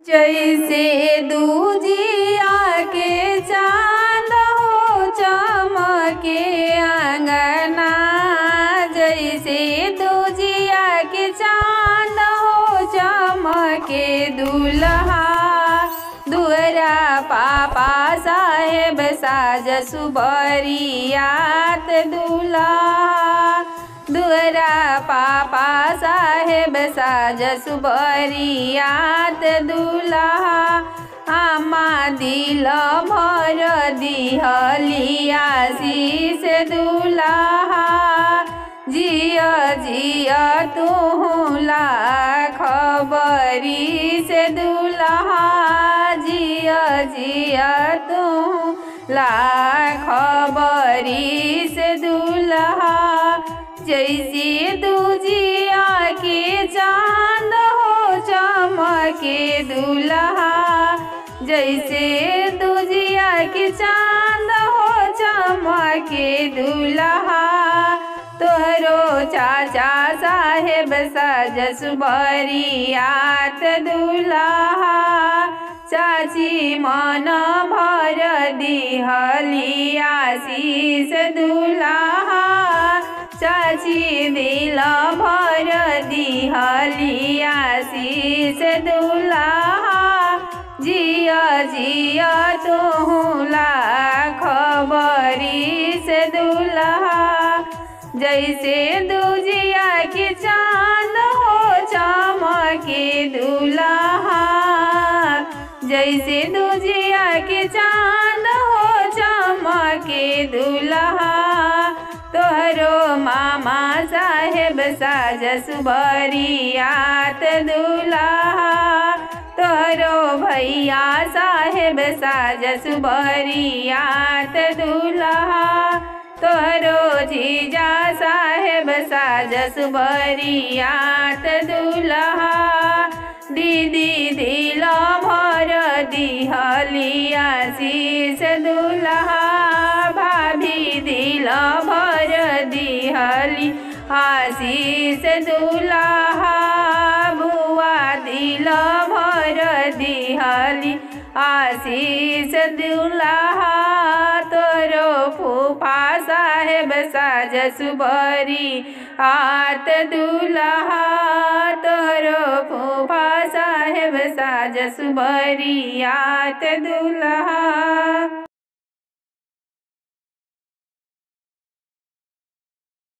जैसे दूजिया के चाँद हो चमके अंगना, जैसे दूजिया के चाँद हो चमके दुल्हा दुअरा पापा साहेब साज सुबरियात दुल्हा दुअरा पापा साहेब साज सुबरियात दुल्हा आमा दिल भर दिहलिया शीश दुल्हा जिया जिया तू लाख बरिस दुल्हा जिया जिया तू लाख बरिस दुल्हा जैसे दूजिया के चाँद हो चमके दुल्हा जैसे दूजिया के चाँद हो चमके दुल्हा तोहरो चाचा साहेब साज सुबरियात दुल्हा चाची मन भर दिहलिया शीश दुल्हा चाची दिल भर दिहलिया शीश दुल्हा जिया जिया तू लाख बरिस दुल्हा जैसे दूजिया के चाँद हो चमके दुल्हा जैसे दूजिया के चाँद हो चमके दुल्हा तोहरो मामा साहेब साज सुबरियात दुल्हा तोहरो भैया साहेब साज सुबरियात दुल्हा तोहरो जीजा साहेब साज सुबरियात दुल्हा दीदी दिल भर दिहलिया शीश दुल्हा भाभी दिल भर दिहली आशीष दुल्हा बुआ दिल भर दिहली आशीष दुल्हा तोरो फूफा साहेब साज सुबरियात दुल्हा तोरो फूफा साहेब साज सुबरियात दुल्हा।